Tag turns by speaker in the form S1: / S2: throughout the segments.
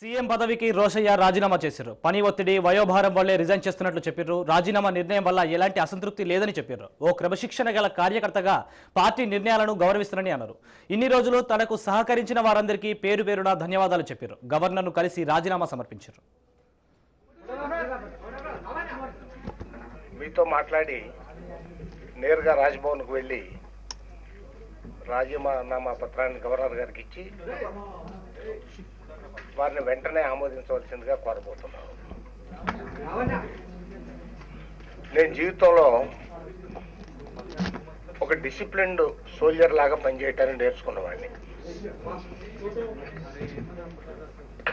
S1: CM పదవికి రోషయ్య రాజీనామా చేశారు. పని ఒత్తిడి, వయోభారం వల్లే రిజైన్ చేస్తున్నట్లు చెప్పారు. రాజీనామా నిర్ణయం వల్ల ఎలాంటి అసంతృప్తి లేదని చెప్పారు. ఓ క్రమశిక్షణ గల కార్యకర్తగా పార్టీ నిర్ణయాలను గౌరవిస్తారని అన్నారు. ఇన్ని రోజులు తనకు సహకరించిన వారందరికీ పేరు పేరున ధన్యవాదాలు చెప్పారు. గవర్నర్ను కలిసి రాజీనామా సమర్పించారు.
S2: మీతో మాట్లాడి నేరుగా రాజ్భవన్కు వెళ్ళి రాజీనామా పత్రాన్ని గవర్నర్ గారికి ఇచ్చి వారిని వెంటనే ఆమోదించవలసిందిగా కోరబోతున్నాను. నేను జీవితంలో ఒక డిసిప్లిన్డ్ సోల్జర్ లాగా పనిచేయటాన్ని నేర్చుకున్నవాడిని.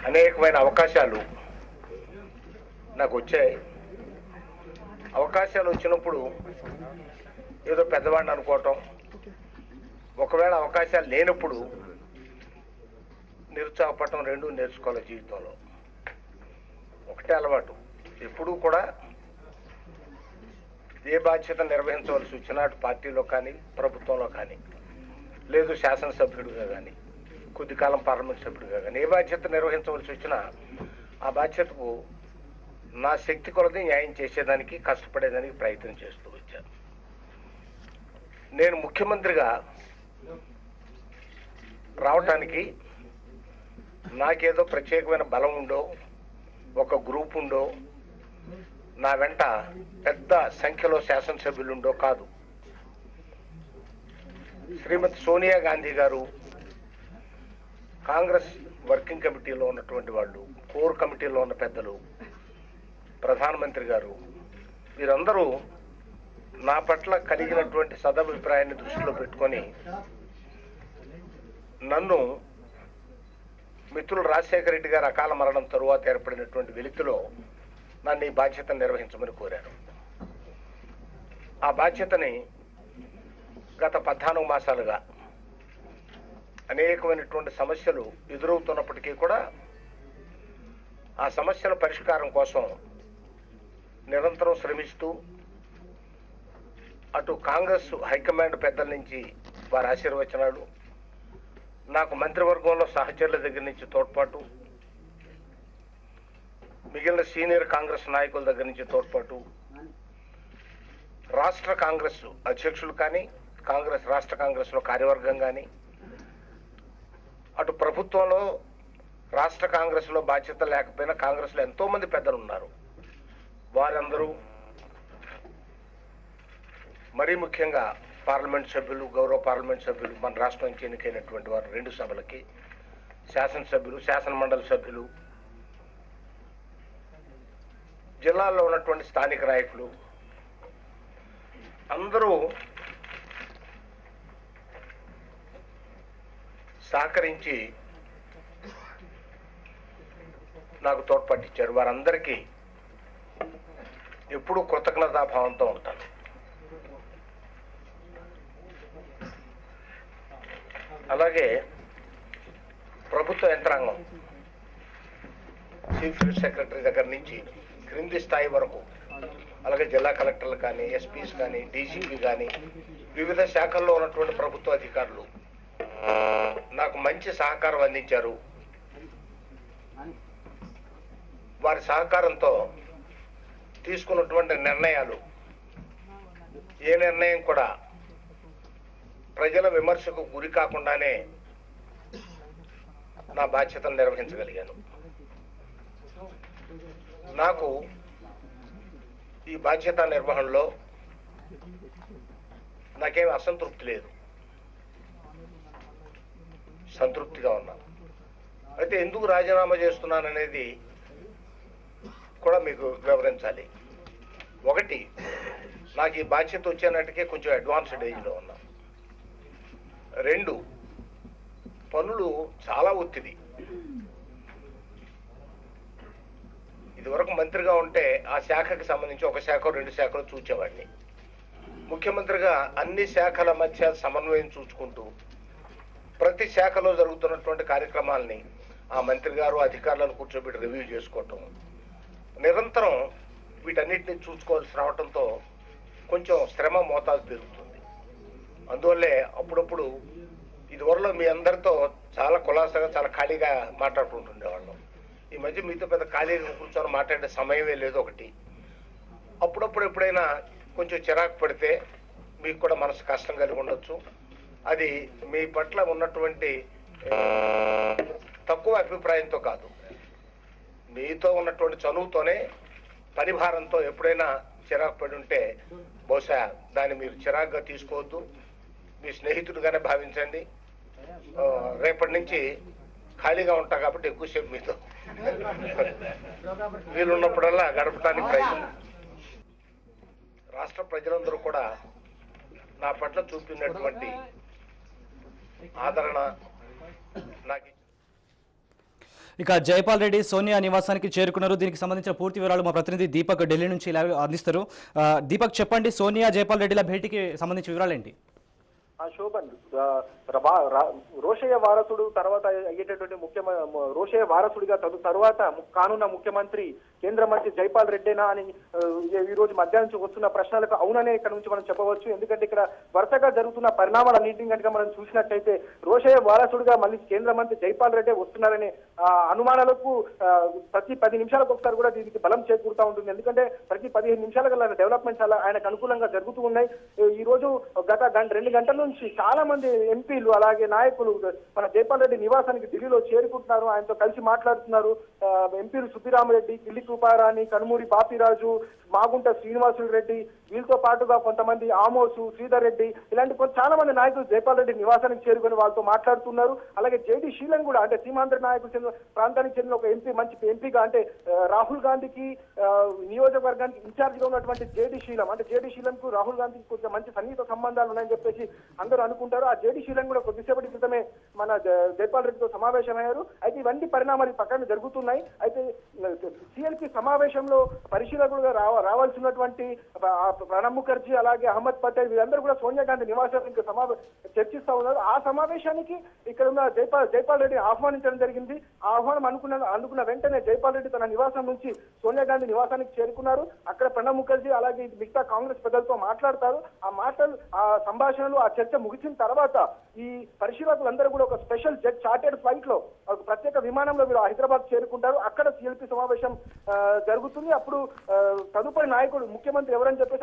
S2: అనేకమైన అవకాశాలు నాకు వచ్చాయి. అవకాశాలు వచ్చినప్పుడు ఏదో పెద్దవాడిని అనుకోవటం, ఒకవేళ అవకాశాలు లేనప్పుడు నిరుత్సాహపడటం రెండూ నేర్చుకోవాలి జీవితంలో. ఒకటే అలవాటు, ఎప్పుడూ కూడా ఏ బాధ్యత నిర్వహించవలసి వచ్చినా అటు పార్టీలో కానీ ప్రభుత్వంలో కానీ లేదు శాసనసభ్యుడిగా కానీ కొద్ది కాలం పార్లమెంట్ సభ్యుడిగా కానీ ఏ బాధ్యత నిర్వహించవలసి వచ్చినా ఆ బాధ్యతకు నా శక్తి కొలది న్యాయం చేసేదానికి కష్టపడేదానికి ప్రయత్నం చేస్తూ వచ్చాను. నేను ముఖ్యమంత్రిగా రావటానికి నాకేదో ప్రత్యేకమైన బలం ఉండో, ఒక గ్రూప్ ఉండో, నా వెంట పెద్ద సంఖ్యలో శాసనసభ్యులుండో కాదు. శ్రీమతి సోనియా గాంధీ గారు, కాంగ్రెస్ వర్కింగ్ కమిటీలో ఉన్నటువంటి వాళ్ళు, కోర్ కమిటీలో ఉన్న పెద్దలు, ప్రధానమంత్రి గారు, వీరందరూ నా పట్ల కలిగినటువంటి సదభిప్రాయాన్ని దృష్టిలో పెట్టుకొని నన్ను మిత్రులు రాజశేఖర రెడ్డి గారు అకాల మరణం తరువాత ఏర్పడినటువంటి వెలితిలో నన్ను ఈ బాధ్యతను నిర్వహించమని కోరారు. ఆ బాధ్యతని గత 14 మాసాలుగా అనేకమైనటువంటి సమస్యలు ఎదురవుతున్నప్పటికీ కూడా ఆ సమస్యల పరిష్కారం కోసం నిరంతరం శ్రమిస్తూ అటు కాంగ్రెస్ హైకమాండ్ పెద్దల నుంచి వారి ఆశీర్వచనాలు, నాకు మంత్రివర్గంలో సహచరుల దగ్గర నుంచి తోడ్పాటు, మిగిలిన సీనియర్ కాంగ్రెస్ నాయకుల దగ్గర నుంచి తోడ్పాటు, రాష్ట్ర కాంగ్రెస్ అధ్యక్షులు కానీ రాష్ట్ర కాంగ్రెస్లో కార్యవర్గం కానీ, అటు ప్రభుత్వంలో రాష్ట్ర కాంగ్రెస్లో బాధ్యత లేకపోయినా కాంగ్రెస్లో ఎంతో మంది పెద్దలు ఉన్నారు. వారందరూ, మరీ ముఖ్యంగా పార్లమెంట్ సభ్యులు, గౌరవ పార్లమెంట్ సభ్యులు, మన రాష్ట్రం నుంచి ఎన్నికైనటువంటి వారు 2 సభలకి, శాసనసభ్యులు, శాసనమండలి సభ్యులు, జిల్లాల్లో ఉన్నటువంటి స్థానిక నాయకులు అందరూ సహకరించి నాకు తోడ్పట్టించారు. వారందరికీ ఎప్పుడూ కృతజ్ఞతాభావంతో ఉంటాను. అలాగే ప్రభుత్వ యంత్రాంగం, చీఫ్ సెక్రటరీ దగ్గర నుంచి క్రింది స్థాయి వరకు, అలాగే జిల్లా కలెక్టర్లు కానీ, ఎస్పీస్ కానీ, డీజీపీ కానీ, వివిధ శాఖల్లో ఉన్నటువంటి ప్రభుత్వ అధికారులు నాకు మంచి సహకారం అందించారు. వారి సహకారంతో తీసుకున్నటువంటి నిర్ణయాలు, ఏ నిర్ణయం కూడా ప్రజల విమర్శకు గురి కాకుండానే నా బాధ్యతను నిర్వహించగలిగాను. నాకు ఈ బాధ్యత నిర్వహణలో నాకేం అసంతృప్తి లేదు, సంతృప్తిగా ఉన్నాను. అయితే ఎందుకు రాజీనామా చేస్తున్నాననేది కూడా మీకు వివరించాలి. ఒకటి, నాకు ఈ బాధ్యత వచ్చేనట్టుకే కొంచెం అడ్వాన్స్డ్ ఏజ్లో ఉన్నా. 2, పనులు చాలా ఒత్తిడి. ఇదివరకు మంత్రిగా ఉంటే ఆ శాఖకి సంబంధించి ఒక శాఖ 2 శాఖలు చూచేవాడిని. ముఖ్యమంత్రిగా అన్ని శాఖల మధ్య సమన్వయం చూసుకుంటూ ప్రతి శాఖలో జరుగుతున్నటువంటి కార్యక్రమాలని ఆ మంత్రి గారు అధికారులను కూర్చోబెట్టి రివ్యూ చేసుకోవటం, నిరంతరం వీటన్నిటిని చూసుకోవాల్సి రావడంతో కొంచెం శ్రమ మోతాదు పెరుగుతుంది. అందువల్లే అప్పుడప్పుడు ఇదివరలో మీ అందరితో చాలా కులాసగా చాలా ఖాళీగా మాట్లాడుకుంటుండేవాళ్ళం. ఈ మధ్య మీతో పెద్ద ఖాళీగా కూర్చొని మాట్లాడే సమయమే లేదు. ఒకటి అప్పుడప్పుడు ఎప్పుడైనా కొంచెం చిరాకు పడితే మీకు కూడా మనసు కష్టం కలిగి ఉండొచ్చు. అది మీ పట్ల ఉన్నటువంటి తక్కువ అభిప్రాయంతో కాదు, మీతో ఉన్నటువంటి చనువుతోనే పని భారంతో ఎప్పుడైనా చిరాకు పడి ఉంటే బహుశా దాన్ని మీరు చిరాకుగా తీసుకోవద్దు, మీ స్నేహితుడిగానే భావించండి. రేపటి నుంచి ఖాళీగా ఉంటా కాబట్టి ఎక్కువసేపు మీతో వీలున్నప్పుడల్లా గడపడానికి ప్రయత్నం. రాష్ట్ర ప్రజలందరూ కూడా నా పట్ల చూపినటువంటి ఆదరణ నాకు.
S1: ఇక జైపాల్ రెడ్డి సోనియా నివాసానికి చేరుకున్నారు. దీనికి సంబంధించిన పూర్తి వివరాలు మా ప్రతినిధి దీపక్ ఢిల్లీ నుంచి ఇలా అందిస్తారు. దీపక్ చెప్పండి, సోనియా జైపాల్ రెడ్డిల భేటీకి సంబంధించిన వివరాలు ఏంటి?
S3: శోభన్, రోషయ్య వారసుడు తర్వాత అయ్యేటటువంటి రోషయ్య వారసుడిగా తరువాత కానున్న ముఖ్యమంత్రి కేంద్ర మంత్రి జైపాల్ రెడ్డేనా అని ఈ రోజు మధ్యాహ్నం నుంచి వస్తున్న ప్రశ్నలకు అవుననే ఇక్కడ నుంచి మనం చెప్పవచ్చు. ఎందుకంటే ఇక్కడ వరుసగా జరుగుతున్న పరిణామాలన్నింటినీ కనుక మనం చూసినట్లయితే రోషయ్య వారసుడిగా మళ్ళీ కేంద్ర మంత్రి జైపాల్ రెడ్డి వస్తున్నారనే అనుమానాలకు ప్రతి 10 నిమిషాలకు ఒకసారి కూడా దీనికి బలం చేకూరుతూ ఉంటుంది. ఎందుకంటే ప్రతి 15 నిమిషాల గల డెవలప్మెంట్స్ అలా ఆయనకు అనుకూలంగా జరుగుతూ ఉన్నాయి. ఈ రోజు గత 2 గంటల నుంచి చాలా మంది ఎంపీలు అలాగే నాయకులు మన జైపాల్ రెడ్డి నివాసానికి ఢిల్లీలో చేరుకుంటున్నారు. ఆయనతో కలిసి మాట్లాడుతున్నారు. ఎంపీలు సుబ్బిరామరెడ్డి, కిల్లి కృపారాణి, కనుమూరి బాపిరాజు, మాగుంట శ్రీనివాసులు రెడ్డి, వీళ్ళతో పాటుగా కొంతమంది ఆమోసు, శ్రీధర్ రెడ్డి, ఇలాంటి చాలా మంది నాయకులు జైపాల్ రెడ్డి నివాసానికి చేరుకొని వాళ్ళతో మాట్లాడుతున్నారు. అలాగే జేడీ శీలన్ కూడా, అంటే సీమాంధ్ర నాయకులు చెందిన ప్రాంతానికి చెందిన ఒక మంచి ఎంపీగా, అంటే రాహుల్ గాంధీకి నియోజకవర్గానికి ఇన్ఛార్జ్ గా ఉన్నటువంటి జేడీ శీలం, అంటే జేడీ శీలం కు రాహుల్ గాంధీకి కొంచెం మంచి సన్నిహిత సంబంధాలు ఉన్నాయని చెప్పేసి అందరూ అనుకుంటారు. ఆ జేడీ శీలం కూడా కొద్దిసేపటి క్రితమే మన జైపాల్ రెడ్డితో సమావేశమయ్యారు. అయితే ఇవన్నీ పరిణామాలు పక్కన జరుగుతున్నాయి. అయితే సిఎల్పి సమావేశంలో పరిశీలకులుగా రావాల్సినటువంటి ప్రణబ్ ముఖర్జీ అలాగే అహ్మద్ పటేల్ వీరందరూ కూడా సోనియా గాంధీ నివాసానికి చర్చిస్తా ఉన్నారు. ఆ సమావేశానికి ఇక్కడ ఉన్న జైపాల్ రెడ్డి ఆహ్వానించడం జరిగింది. ఆ ఆహ్వానం అందుకున్న వెంటనే జైపాల్ రెడ్డి తన నివాసం నుంచి సోనియా గాంధీ నివాసానికి చేరుకున్నారు. అక్కడ ప్రణబ్ ముఖర్జీ అలాగే మిగతా కాంగ్రెస్ పెద్దలతో మాట్లాడతారు. ఆ సంభాషణలు, ఆ చర్చ ముగిసిన తర్వాత ఈ పరిశీలకులందరూ కూడా ఒక స్పెషల్ జెట్ చార్టెడ్ ఫ్లైట్ లో ప్రత్యేక విమానంలో వీరు హైదరాబాద్ చేరుకుంటారు. అక్కడ సిఎల్పి సమావేశం జరుగుతుంది. అప్పుడు తదుపరి నాయకుడు ముఖ్యమంత్రి ఎవరని చెప్పేసి